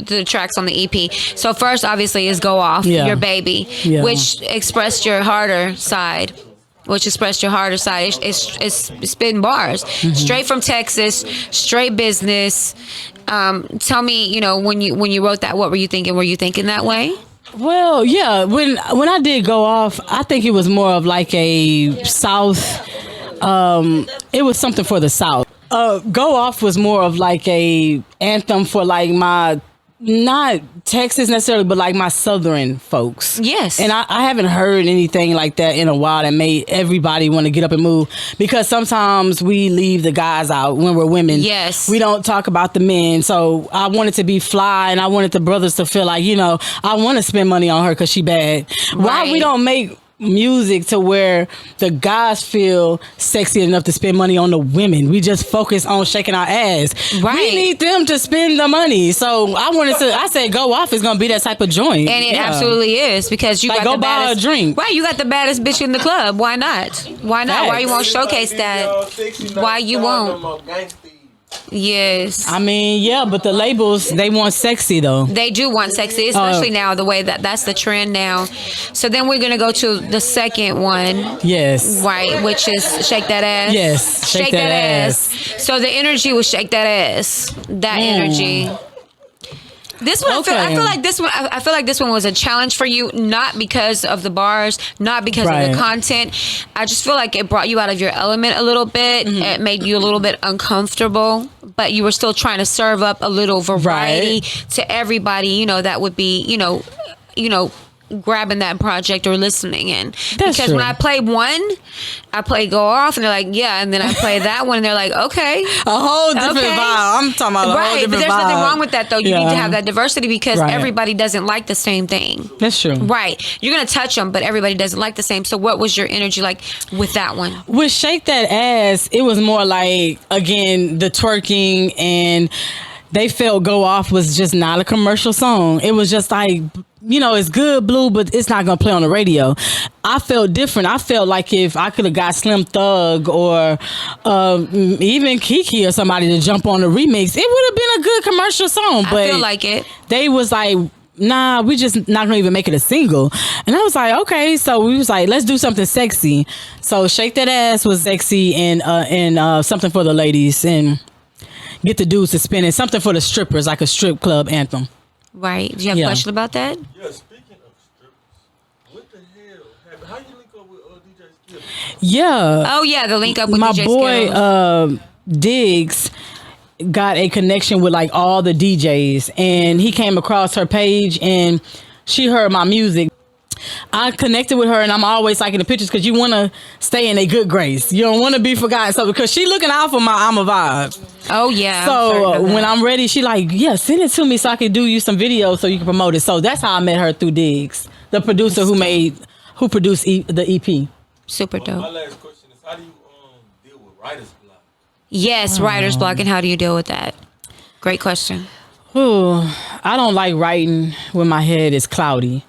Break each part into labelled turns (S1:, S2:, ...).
S1: the tracks on the EP. So first, obviously, is "Go Off," your baby, which expressed your harder side. It's spitting bars straight from Texas, straight business. Tell me, when you wrote that, what were you thinking? Were you thinking that way?
S2: Well, yeah. When I did "Go Off," I think it was more of like a South. It was something for the South. "Go Off" was more of like a anthem for like my, not Texas necessarily, but like my Southern folks.
S1: Yes.
S2: And I haven't heard anything like that in a while that made everybody want to get up and move, because sometimes we leave the guys out when we're women.
S1: Yes.
S2: We don't talk about the men. So I wanted to be fly, and I wanted the brothers to feel like, I want to spend money on her because she bad.
S1: Right.
S2: Why we don't make music to where the guys feel sexy enough to spend money on the women? We just focus on shaking our ass.
S1: Right.
S2: We need them to spend the money. So I said "Go Off" is gonna be that type of joint.
S1: And it absolutely is, because you
S2: like,
S1: got
S2: go
S1: the
S2: buy
S1: baddest
S2: a drink.
S1: Right, you got the baddest bitch in the club. Why not? Why not? Why you won't showcase that? Why you won't? Yes.
S2: I mean, yeah, but the labels, they want sexy though.
S1: They do want sexy, especially now, the way that's the trend now. So then we're going to go to the second one.
S2: Yes.
S1: Right, which is "Shake That Ass."
S2: Yes.
S1: Shake That Ass. So the energy was "Shake That Ass." That energy. This one,
S2: Okay.
S1: I feel like this one was a challenge for you, not because of the bars, not because of the content. I just feel like it brought you out of your element a little bit. It made you a little bit uncomfortable, but you were still trying to serve up a little variety to everybody, that would be, grabbing that project or listening in. Because
S2: true.
S1: when I play one, I play "Go Off," and they're like, yeah, and then I play that one, and they're like, okay.
S2: A whole different vibe. I'm talking about a whole different vibe.
S1: But there's nothing wrong with that, though. You need to have that diversity, because
S2: Right.
S1: everybody doesn't like the same thing.
S2: That's true.
S1: Right. You're going to touch them, but everybody doesn't like the same. So what was your energy like with that one?
S2: With "Shake That Ass," it was more like, again, the twerking, and they felt "Go Off" was just not a commercial song. It was just like, it's good, Blue, but it's not going to play on the radio. I felt different. I felt like if I could have got Slim Thug or even Kiki or somebody to jump on the remix, it would have been a good commercial song. But
S1: I feel like it.
S2: They was like, nah, we just not gonna even make it a single. And I was like, okay. So we was like, let's do something sexy. So "Shake That Ass" was sexy, and something for the ladies, and get the dudes to spin it. Something for the strippers, like a strip club anthem.
S1: Right. Do you have a question about that?
S3: Yeah, speaking of strippers, what the hell? How you link up with DJ Skip?
S2: Yeah.
S1: Oh, yeah, the link up with
S2: my
S1: DJ
S2: boy
S1: Skittles.
S2: Diggs got a connection with like all the DJs, and he came across her page, and she heard my music. I connected with her, and I'm always liking the pictures because you want to stay in a good grace. You don't want to be forgotten. So because she looking out for my I'm a Vibe.
S1: Oh, yeah.
S2: So when I'm ready, she like, yeah, send it to me so I can do you some videos so you can promote it. So that's how I met her, through Diggs, the producer who produced the EP.
S1: Super dope.
S3: My last question is, how do you deal with writer's block?
S1: Yes, writer's block, and how do you deal with that? Great question.
S2: Ooh, I don't like writing when my head is cloudy.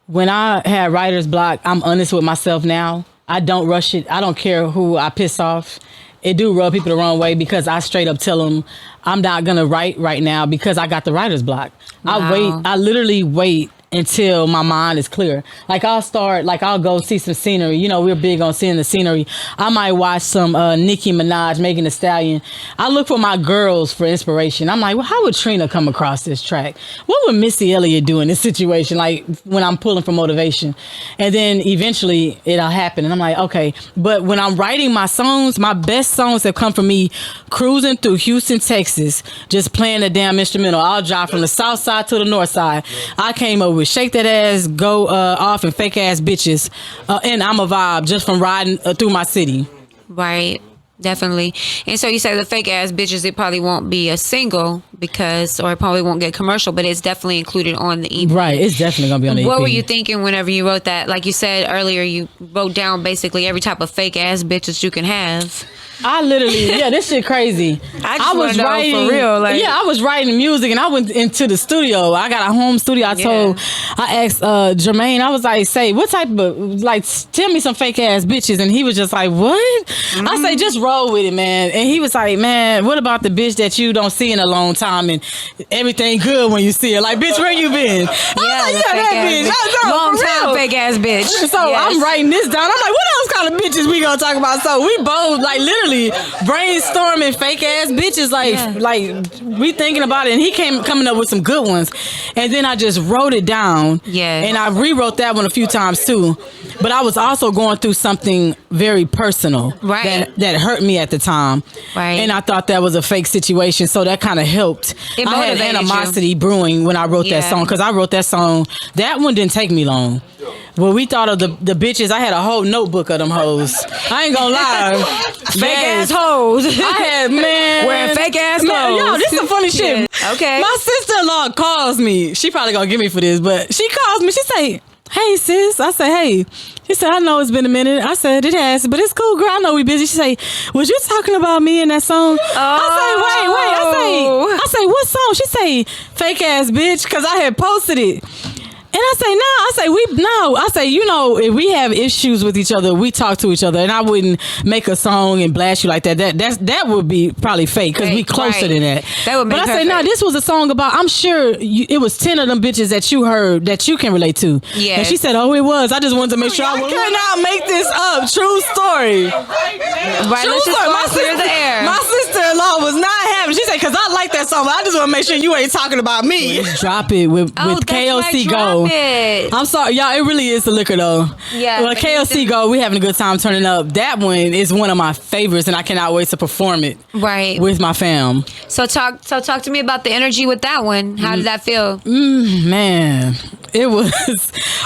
S2: When I had writer's block, I'm honest with myself now. I don't rush it. I don't care who I piss off. It do rub people the wrong way, because I straight up tell them I'm not going to write right now because I got the writer's block.
S1: Wow.
S2: I literally wait until my mind is clear. Like I'll go see some scenery. We're big on seeing the scenery. I might watch some Nicki Minaj, Megan Thee Stallion. I look for my girls for inspiration. I'm like, well, how would Trina come across this track? What would Missy Elliott do in this situation? Like when I'm pulling for motivation. And then eventually it'll happen. And I'm like, okay. But when I'm writing my songs, my best songs have come from me cruising through Houston, Texas, just playing a damn instrumental. I'll drive from the south side to the north side. I came up with "Shake That Ass," "Go Off," and "Fake Ass Bitches," and I'm a Vibe, just from riding through my city.
S1: Right. Definitely. And so you say the "Fake Ass Bitches," it probably won't be a single or it probably won't get commercial, but it's definitely included on the EP.
S2: Right. It's definitely going to be on the EP.
S1: What were you thinking whenever you wrote that? Like you said earlier, you wrote down basically every type of fake ass bitches you can have.
S2: I literally, this shit crazy.
S1: I just was writing for real. Like,
S2: I was writing music, and I went into the studio. I got a home studio. I asked Jermaine, I was like, say, what type of, like, tell me some fake ass bitches. And he was just like, what? I say, just roll with it, man. And he was like, man, what about the bitch that you don't see in a long time and everything good when you see her? Like, bitch, where you been? That bitch.
S1: Long time fake ass bitch.
S2: So I'm writing this down. I'm like, what else kind of bitches we gonna talk about? So we both, like, literally brainstorming fake ass bitches, like we thinking about it, and he coming up with some good ones, and then I just wrote it down, and I rewrote that one a few times too. But I was also going through something very personal, that hurt me at the time, and I thought that was a fake situation, so that kind of helped. I had animosity brewing when I wrote that song, because I wrote that song. That one didn't take me long. Well, we thought of the bitches. I had a whole notebook of them hoes. I ain't gonna lie.
S1: Fake ass hoes.
S2: I had, man.
S1: Wearing fake ass clothes.
S2: Yo, this is some funny shit.
S1: Okay.
S2: My sister-in-law calls me. She probably gonna get me for this, but she calls me. She say, hey, sis. I say, hey. She said, I know it's been a minute. I said, it has, but it's cool, girl. I know we busy. She say, was you talking about me in that song? I say, wait. I say, what song? She say, fake ass bitch, because I had posted it. And I say, I say, you know, if we have issues with each other, we talk to each other, and I wouldn't make a song and blast you like that. That would be probably fake, because we closer than that.
S1: That would make
S2: But I say, this was a song about, I'm sure it was 10 of them bitches that you heard that you can relate to.
S1: Yeah.
S2: And she said, oh, it was. I just wanted to make sure I cannot make this up. True story.
S1: Right, let's just clear the air.
S2: My sister-in-law was not happy. She said, because I like that song, but I just want to make sure you ain't talking about me. Drop it with KOC Go. I'm sorry, y'all. It really is the liquor, though.
S1: Yeah.
S2: Well, KLC Go, we having a good time turning up. That one is one of my favorites, and I cannot wait to perform it. With my fam.
S1: So talk to me about the energy with that one. How did that feel?
S2: Man, it was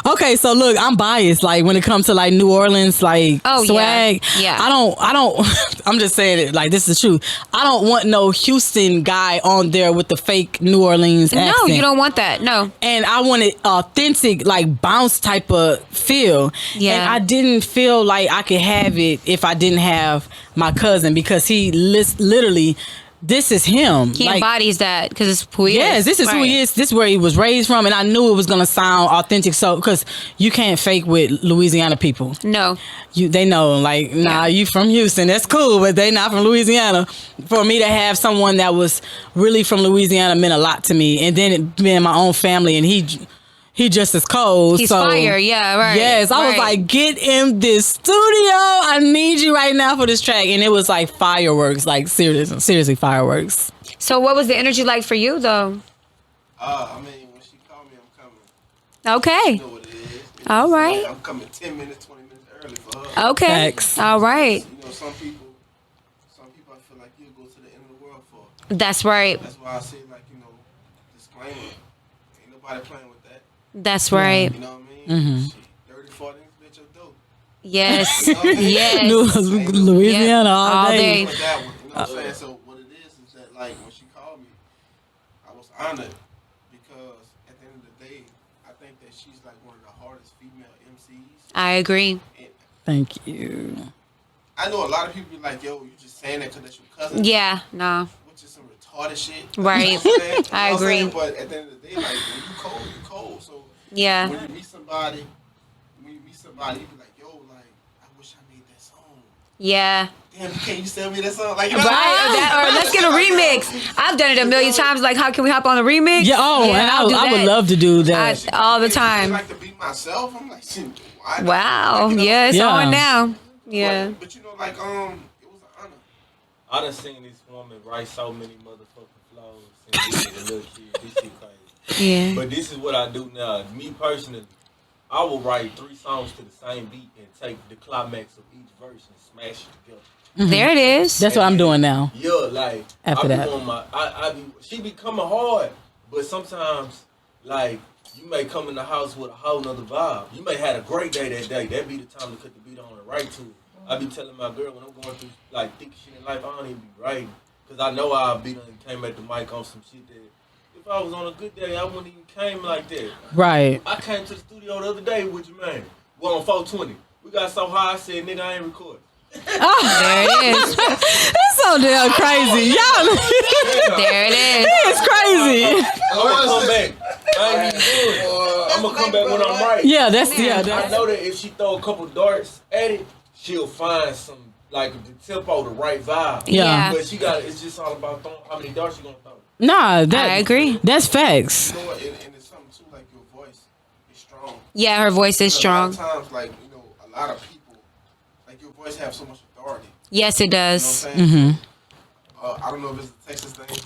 S2: okay. So look, I'm biased. Like when it comes to like New Orleans, like swag.
S1: Yeah.
S2: I don't. I'm just saying it. Like this is the truth. I don't want no Houston guy on there with the fake New Orleans accent.
S1: No, you don't want that. No.
S2: And I wanted authentic, like bounce type of feel. Yeah. And I didn't feel like I could have it if I didn't have my cousin, because he literally. This is him.
S1: He embodies that because it's who he is.
S2: Yes, this is who he is. This is where he was raised from, and I knew it was gonna sound authentic. So, because you can't fake with Louisiana people.
S1: No,
S2: they know. Like, nah, you from Houston. That's cool, but they not from Louisiana. For me to have someone that was really from Louisiana meant a lot to me, and then it being my own family, and he just as cold.
S1: He's fire, yeah, right.
S2: Yes, I was like, get in this studio. I need you right now for this track. And it was like fireworks, like seriously fireworks.
S1: So what was the energy like for you, though?
S3: I mean, when she called me, I'm coming.
S1: Okay.
S3: You know what it is.
S1: All right.
S3: I'm coming 10 minutes, 20 minutes early for her.
S1: Okay.
S2: Thanks.
S1: All right.
S3: You know, some people I feel like you'll go to the end of the world for.
S1: That's right.
S3: That's why I say, like, you know, disclaimer. Ain't nobody playing with that.
S1: That's right.
S3: You know what I mean? Shit, 30, 40, bitch, of dope.
S1: Yes. Yes.
S2: Louisiana all day.
S3: With that one, you know what I'm saying? So what it is that, like, when she called me, I was honored because at the end of the day, I think that she's like one of the hardest female MCs.
S1: I agree.
S3: And
S2: thank you.
S3: I know a lot of people be like, yo, you just saying that because that's your cousin.
S1: Yeah, no.
S3: Which is some retarded shit.
S1: Right.
S3: You know what I'm saying?
S1: I agree.
S3: But at the end of the day, like, when you cold, you cold. So
S1: yeah.
S3: when you meet somebody, you be like, yo, like, I wish I made that song.
S1: Yeah.
S3: Damn, can't you sell me that song? Like,
S1: right, or let's get a remix. I've done it a million times. Like, how can we hop on a remix?
S2: Yeah, and I would love to do that.
S1: All the time.
S3: I like to be myself. I'm like, shit, why?
S1: Wow.
S3: Like,
S1: yeah, it's on now. Yeah.
S3: But you know, like, it was an honor.
S4: I done seen this woman write so many motherfucking flows since she was a little kid. This shit crazy.
S1: Yeah.
S4: But this is what I do now. Me personally, I will write 3 songs to the same beat and take the climax of each verse and smash it together.
S1: Mm-hmm. There it is.
S2: That's what I'm doing now.
S4: Yeah, like
S2: after that,
S4: she be coming hard, but sometimes like you may come in the house with a whole nother vibe. You may have a great day that day. That be the time to cut the beat on and write to it. I be telling my girl when I'm going through like thick shit in life, I don't even be writing because I know I'll be done came at the mic on some shit that if I was on a good day, I wouldn't even came like that.
S2: Right.
S4: I came to the studio the other day with your man. Well, on 420. We got so high, I said, nigga, I ain't recording.
S1: There it is.
S2: That's so damn crazy. Y'all,
S1: There it is.
S2: it's crazy.
S4: I'm gonna come back. I ain't even do it. I'm gonna come back when I'm right.
S2: Yeah, that's
S4: I know that if she throw a couple darts at it, she'll find some like the tempo, the right vibe.
S2: Yeah.
S4: But it's just all about throwing how many darts you gonna throw.
S2: Nah,
S1: I agree.
S2: That's facts.
S3: You know what? And it's something too, like your voice is strong.
S1: Yeah, her voice is
S3: A
S1: strong.
S3: lot of times, like, a lot of people, like, your voice have so much authority.
S1: Yes, it
S3: You know
S1: does.
S3: what I'm saying? I don't know if it's a Texas thing.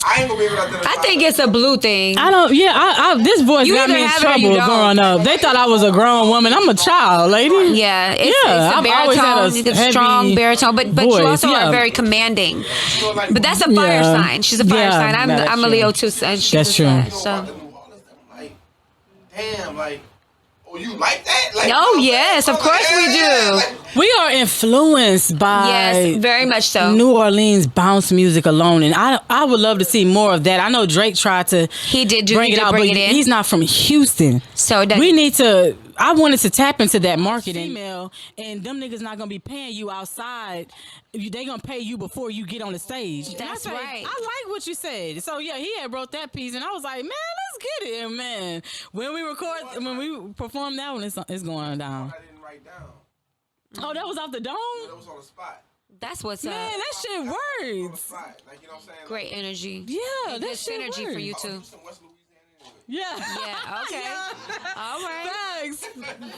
S3: I ain't gonna be able to identify.
S1: I think it's a blue thing.
S2: I don't. Yeah, I this voice
S1: You
S2: got
S1: either
S2: me in
S1: have it or
S2: trouble
S1: you don't.
S2: growing up. They thought I was a grown woman. I'm a child, lady.
S1: Yeah, it's
S2: Yeah,
S1: a
S2: I've always had
S1: baritone.
S2: a
S1: It's
S2: heavy
S1: strong baritone, but
S2: voice,
S1: you also
S2: yeah.
S1: are very commanding.
S3: Like,
S1: But that's a fire
S2: Yeah.
S1: sign. She's a fire
S2: Yeah,
S1: sign. I'm
S2: that's
S1: a
S2: true.
S1: Leo too, and she's
S2: That's
S1: a
S2: true.
S1: Sag,
S3: about
S1: so.
S3: the New Orleans, I'm like, damn, like, oh, you like that? Like,
S1: Oh yes, of course we do.
S2: We are influenced by
S1: Yes, very much so.
S2: New Orleans bounce music alone, and I would love to see more of that. I know Drake tried to
S1: He did
S2: bring it out,
S1: bring
S2: but
S1: it in.
S2: he's not from Houston.
S1: So it doesn't-
S2: We need to. I wanted to tap into that market, female, and them niggas not gonna be paying you outside. They gonna pay you before you get on the stage. And
S1: That's
S2: I say,
S1: right.
S2: I like what you said. So yeah, he had wrote that piece, and I was like, man, let's get it, man. When we perform that one, it's going down.
S3: I didn't write down.
S2: Oh, that was off the dome.
S3: That was on the spot.
S1: That's what's
S2: Man,
S1: up.
S2: that shit
S3: On the
S2: works.
S3: spot. Like, you know what I'm saying?
S1: Great energy.
S2: Yeah,
S1: Good
S2: that shit
S1: synergy
S2: works.
S1: for you
S3: Like,
S1: too.
S3: you from West Louisiana anyway.
S2: Yeah.
S1: Yeah. Okay.
S2: Yeah.
S1: All right.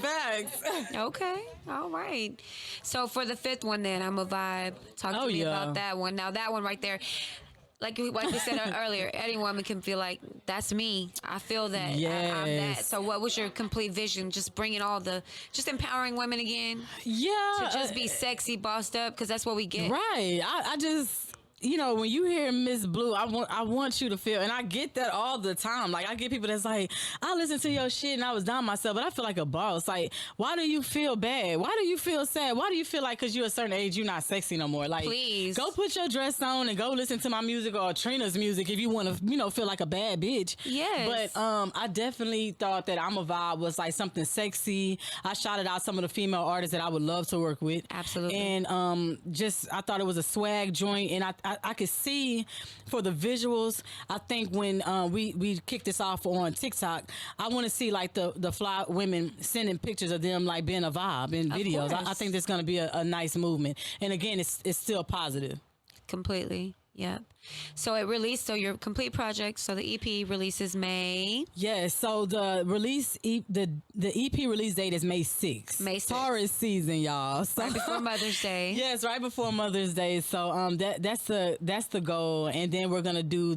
S2: Facts.
S1: Okay. All right. So for the fifth one, then I'm a vibe. Talk to
S2: Oh,
S1: me
S2: yeah.
S1: about that one. Now that one right there. Like we said earlier, any woman can feel like that's me. I feel that. I'm that.
S2: Yes.
S1: So what was your complete vision? Just bringing just empowering women again
S2: Yeah.
S1: to just be sexy, bossed up, because that's what we get.
S2: Right. I just, when you hear Miss Blue, I want you to feel, and I get that all the time. Like, I get people that's like, I listen to your shit and I was down myself, but I feel like a boss. Like, why do you feel bad? Why do you feel sad? Why do you feel like because you're a certain age, you're not sexy no more? Like,
S1: Please.
S2: go put your dress on and go listen to my music or Trina's music if you want to, feel like a bad bitch.
S1: Yes.
S2: But I definitely thought that I'm a Vibe was like something sexy. I shouted out some of the female artists that I would love to work with.
S1: Absolutely.
S2: And I thought it was a swag joint, and I could see for the visuals. I think when we kicked this off on TikTok, I want to see like the fly women sending pictures of them like being a vibe in videos. I think there's gonna be a nice movement, and again, it's still positive.
S1: Completely. Yep. So it released. So your complete project. So the EP releases May.
S2: Yes. So the the EP release date is May 6th.
S1: May 6th.
S2: Taurus season, y'all. So
S1: Right before Mother's Day.
S2: Yes, right before Mother's Day. So that's the goal, and then we're gonna do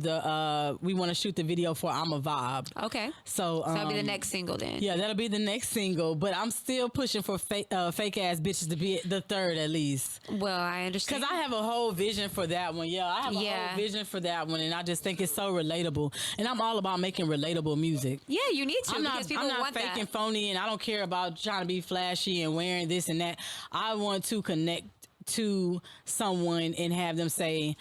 S2: we want to shoot the video for I'm a Vibe.
S1: Okay.
S2: So
S1: That'll be the next single then.
S2: Yeah, that'll be the next single. But I'm still pushing for fake ass bitches to be the third at least.
S1: Well, I understand.
S2: Because I have a whole vision for that one. Yeah, I have a
S1: Yeah.
S2: whole vision for that one, and I just think it's so relatable. And I'm all about making relatable music.
S1: Yeah, you need to
S2: I'm
S1: because people
S2: not
S1: want
S2: fake
S1: that.
S2: and phony, and I don't care about trying to be flashy and wearing this and that. I want to connect to someone and have them say,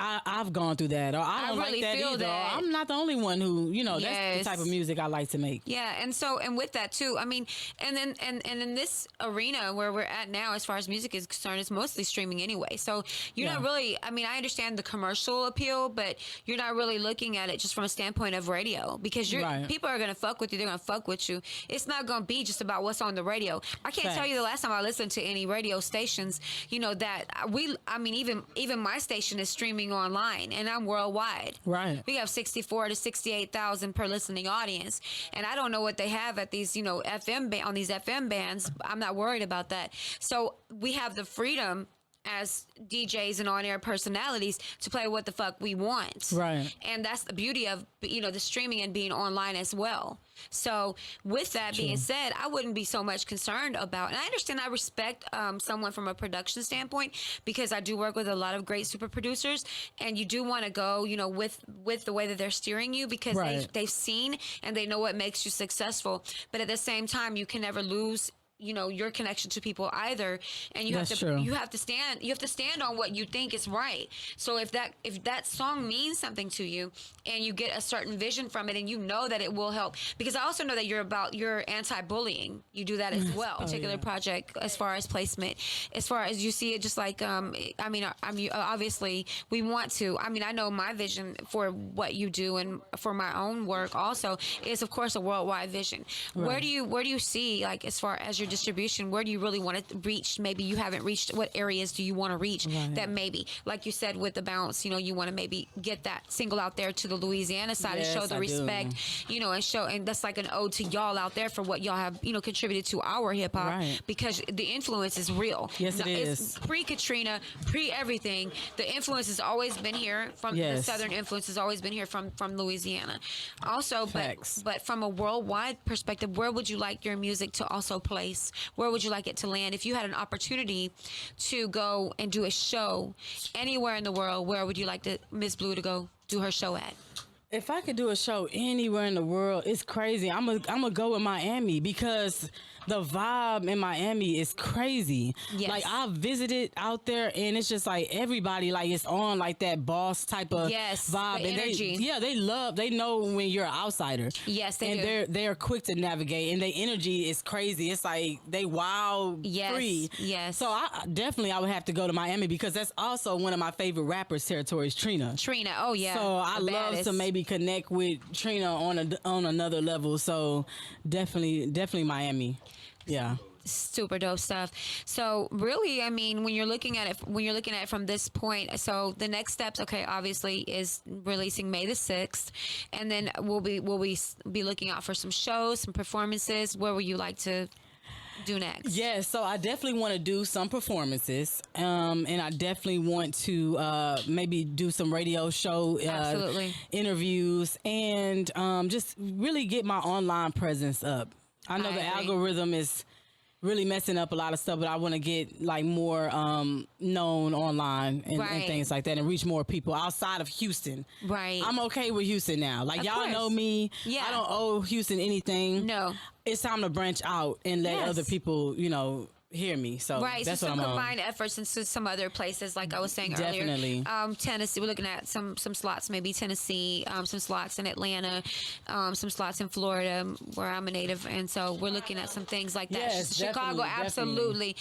S2: I've gone through that, or I don't
S1: really
S2: like that
S1: feel
S2: either.
S1: that.
S2: Or I'm not the only one who, that's
S1: Yes.
S2: the type of music I like to make.
S1: Yeah, and with that too, I mean, and then and in this arena where we're at now, as far as music is concerned, it's mostly streaming anyway. So you're not really. I mean, I understand the commercial appeal, but you're not really looking at it just from a standpoint of radio because
S2: Right.
S1: people are gonna fuck with you. They're gonna fuck with you. It's not gonna be just about what's on the radio. I can't tell you the last time I listened to any radio stations. That even my station is streaming online, and I'm worldwide.
S2: Right.
S1: We have 64 to 68,000 per listening audience, and I don't know what they have at these, on these FM bands. I'm not worried about that. So we have the freedom as DJs and on-air personalities to play what the fuck we want.
S2: Right.
S1: And that's the beauty of, the streaming and being online as well. So with that being said, I wouldn't be so much concerned about, and I understand, I respect someone from a production standpoint because I do work with a lot of great super producers, and you do want to go, with the way that they're steering you because
S2: Right.
S1: they've seen and they know what makes you successful. But at the same time, you can never lose your connection to people either, and you
S2: That's
S1: have to
S2: true.
S1: you have to stand on what you think is right. So if that song means something to you and you get a certain vision from it and you know that it will help, because I also know that you're anti-bullying, you do that as well. Particular project as far as placement, as far as you see it, just like obviously we want to, I know my vision for what you do and for my own work also is of course a worldwide vision. Where do you see, like, as far as your distribution, where do you really want to reach? Maybe you haven't reached. What areas do you want to reach? That maybe, like you said with the bounce, you want to maybe get that single out there to the Louisiana side and show the respect, and that's like an ode to y'all out there for what y'all have, contributed to our hip hop, because the influence is real.
S2: Yes, it is.
S1: It's pre-Katrina, pre-everything. The influence has always been here from the Southern influence has always been here from Louisiana. Also, but from a worldwide perspective, where would you like your music to also place? Where would you like it to land? If you had an opportunity to go and do a show anywhere in the world, where would you like Miss Blue to go do her show at?
S2: If I could do a show anywhere in the world, it's crazy. I'm gonna go with Miami, because the vibe in Miami is crazy.
S1: Yes.
S2: Like, I visited out there, and it's just like everybody, like, it's on like that boss type of vibe,
S1: the
S2: and
S1: energy.
S2: they know when you're an outsider.
S1: Yes, they do.
S2: And they're quick to navigate, and their energy is crazy. It's like they wild, free.
S1: Yes.
S2: So I would have to go to Miami, because that's also one of my favorite rappers' territories, Trina.
S1: Oh yeah.
S2: So I love to maybe connect with Trina on another level. So definitely Miami. Yeah.
S1: Super dope stuff. So really, when you're looking at it from this point, so the next steps, okay, obviously is releasing May the 6th, and then we'll be looking out for some shows, some performances. Where would you like to do next?
S2: Yeah, so I definitely want to do some performances, and I definitely want to maybe do some radio show interviews, and just really get my online presence up. I know the algorithm is really messing up a lot of stuff, but I want to get like more known online and things like that, and reach more people outside of Houston.
S1: Right.
S2: I'm okay with Houston now. Like, y'all know me. Yeah. I don't owe Houston anything.
S1: No.
S2: It's time to branch out and let other people, hear me. So that's what I'm on.
S1: Combine efforts into some other places, like I was saying
S2: Definitely.
S1: earlier. Tennessee, we're looking at some slots, maybe Tennessee, some slots in Atlanta, some slots in Florida, where I'm a native, and so we're looking at some things like that.
S2: Yes,
S1: Chicago, absolutely.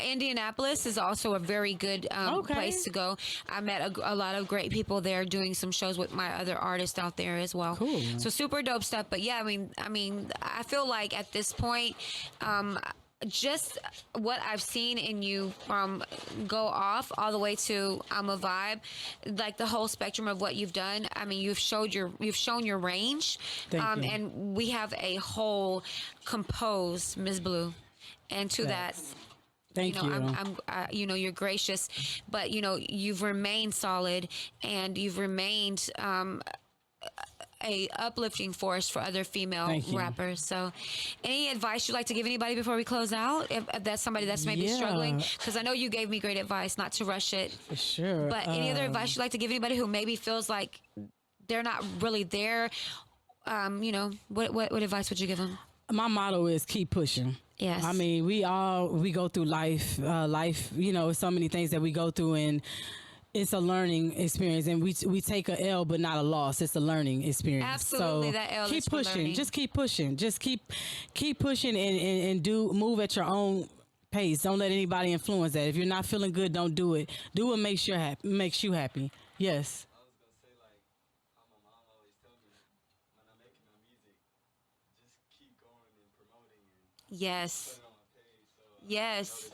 S1: Indianapolis is also a very good place to go. I met a lot of great people there doing some shows with my other artists out there as well.
S2: Cool.
S1: So super dope stuff. But yeah, I feel like at this point, just what I've seen in you from Go Off all the way to I'm a Vibe, like the whole spectrum of what you've done. You've shown your range.
S2: Thank you.
S1: And we have a whole composed Ms. Blue. And to that,
S2: thank you.
S1: I'm you're gracious, but you've remained solid, and you've remained a uplifting force for other female rappers. So any advice you'd like to give anybody before we close out, if that's somebody that's maybe struggling? Because I know you gave me great advice not to rush it.
S2: For sure.
S1: But any other advice you'd like to give anybody who maybe feels like they're not really there? What advice would you give them?
S2: My motto is keep pushing.
S1: Yes.
S2: We go through life, so many things that we go through, and it's a learning experience, and we take a L, but not a loss. It's a learning experience.
S1: Absolutely, so that L
S2: keep
S1: is
S2: pushing.
S1: Learning.
S2: Just keep pushing. Just keep pushing, and move at your own pace. Don't let anybody influence that. If you're not feeling good, don't do it. Do what makes you happy. Yes.
S5: I was gonna say, like how my mom always told me, when I'm making my music, just keep going and promoting and
S1: yes.
S5: put it on my page. So
S1: yes.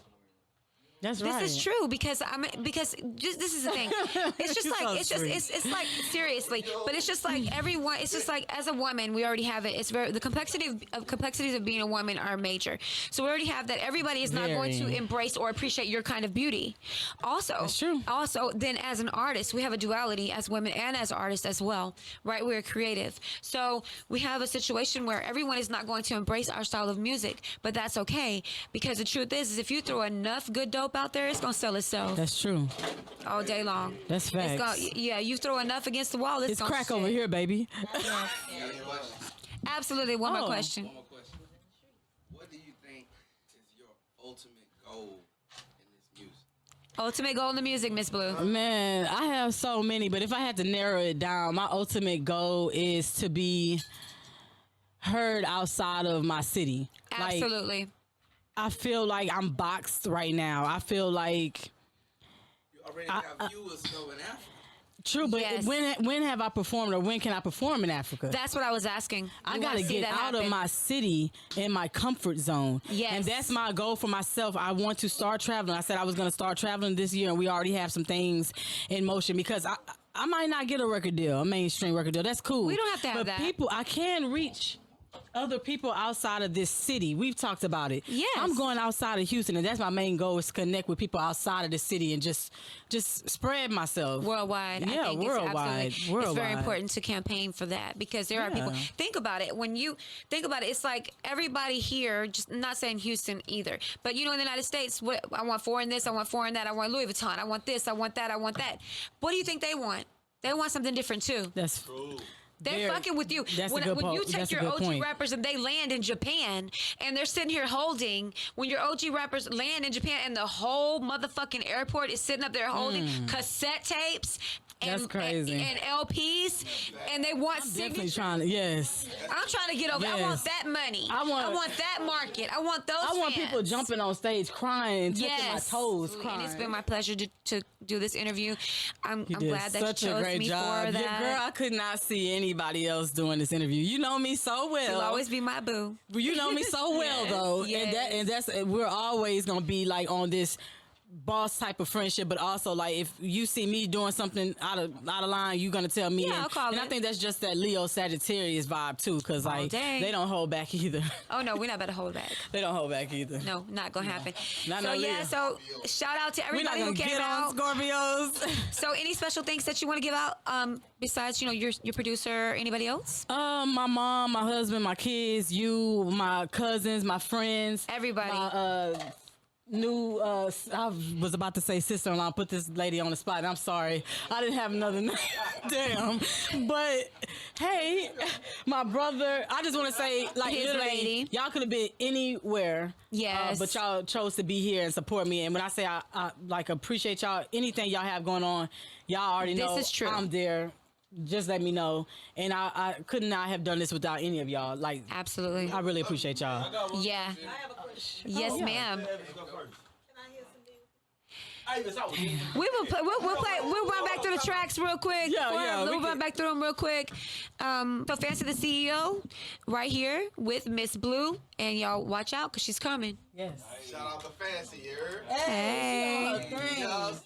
S2: That's right.
S1: This is true because this is the thing. It's just like it's like seriously, but it's just like everyone. It's just like as a woman, we already have it. It's the complexities of being a woman are major. So we already have that. Everybody is not going to embrace or appreciate your kind of beauty. Also,
S2: that's true.
S1: Also, then as an artist, we have a duality as women and as artists as well, right? We're creative, so we have a situation where everyone is not going to embrace our style of music, but that's okay because the truth is if you throw enough good dope out there, it's gonna sell itself.
S2: That's true.
S1: All day long.
S2: That's facts.
S1: You throw enough against the wall, it's
S2: crack over here, baby.
S1: Absolutely. One more question.
S3: What do you think is
S6: ultimate goal in this music?
S1: Ultimate goal in the music, Miss Blue.
S2: Man, I have so many, but if I had to narrow it down, my ultimate goal is to be heard outside of my city.
S1: Absolutely.
S2: Like, I feel like I'm boxed right now. I feel like
S6: You already have viewers though in Africa.
S2: true, but
S1: Yes.
S2: when have I performed, or when can I perform in Africa?
S1: That's what I was asking.
S2: I
S1: We
S2: got to
S1: wanna see
S2: get
S1: that
S2: out of
S1: happen.
S2: my city and my comfort zone.
S1: Yes.
S2: And that's my goal for myself. I want to start traveling. I said I was going to start traveling this year, and we already have some things in motion, because I might not get a record deal, a mainstream record deal. That's cool.
S1: We don't have to have
S2: but
S1: that.
S2: people, I can reach other people outside of this city. We've talked about it.
S1: Yes.
S2: I'm going outside of Houston, and that's my main goal, is to connect with people outside of the city and just spread myself.
S1: Worldwide.
S2: Yeah,
S1: I think
S2: worldwide.
S1: It's very
S2: Worldwide.
S1: important to campaign for that, because there are
S2: Yeah.
S1: people. Think about it. When you think about it, it's like everybody here, just not saying Houston either, but in the United States, what I want foreign this, I want foreign that, I want Louis Vuitton, I want this, I want that, I want that. What do you think they want? They want something different too.
S2: That's
S4: True.
S1: They're
S2: Very-
S1: fucking with you.
S2: that's a
S1: When
S2: good
S1: you
S2: point.
S1: take
S2: That's a
S1: your
S2: good
S1: OG
S2: point.
S1: rappers and they land in Japan, and they're sitting here holding, when your OG rappers land in Japan and the whole motherfucking airport is sitting up there holding cassette tapes and,
S2: That's crazy.
S1: and LPs, and they want
S2: definitely
S1: signature.
S2: trying to, yes.
S1: I'm trying to get over. I
S2: Yes.
S1: want that money.
S2: I want-
S1: that market. I want those.
S2: I want
S1: fans.
S2: people jumping on stage crying, touching my toes,
S1: And
S2: crying.
S1: it's been my pleasure to do this interview. I'm
S2: You did
S1: glad that
S2: such
S1: you chose
S2: a great
S1: me
S2: job.
S1: for that.
S2: Yeah, girl, I could not see anybody else doing this interview. You know me so well.
S1: You'll always be my boo.
S2: You know me so well,
S1: Yes,
S2: though,
S1: yes.
S2: and that's we're always gonna be like on this boss type of friendship, but also like if you see me doing something out of line, you're gonna tell me.
S1: Yeah,
S2: and
S1: I'll call
S2: and I
S1: it.
S2: think that's just that Leo Sagittarius vibe too, because like
S1: day.
S2: they don't hold back either.
S1: Oh no, we're not about to hold back.
S2: They don't hold back either.
S1: No, not gonna happen.
S2: Not
S1: So
S2: no
S1: yeah,
S2: Leo.
S1: so shout out to
S2: We're not
S1: everybody who
S2: gonna
S1: came
S2: get
S1: out.
S2: on Scorpios.
S1: So any special things that you want to give out? Besides, your producer, anybody else?
S2: My mom, my husband, my kids, you, my cousins, my friends,
S1: Everybody.
S2: My new, I was about to say sister-in-law. Put this lady on the spot. And I'm sorry, I didn't have another name. Damn. But hey, my brother. I just want to say, like,
S1: His
S2: literally,
S1: lady.
S2: y'all could have been anywhere.
S1: Yes.
S2: But y'all chose to be here and support me. And when I say I like appreciate y'all, anything y'all have going on, y'all already
S1: This
S2: know
S1: is true.
S2: I'm there. Just let me know. And I could not have done this without any of y'all. Like,
S1: Absolutely.
S2: I really appreciate y'all.
S1: Yeah.
S7: I have a question.
S1: Yes,
S2: yeah.
S1: ma'am.
S4: Go first.
S7: Can I hear some music?
S1: We'll play. We'll run back through the tracks real quick.
S2: Yeah,
S1: We'll
S2: we
S1: run
S2: can-
S1: back through them real quick. So Fancy the CEO, right here with Miss Blue, and y'all watch out because she's coming.
S2: Yes.
S3: Shout out to Fancy, you heard?
S1: Hey.
S3: You know what I'm saying?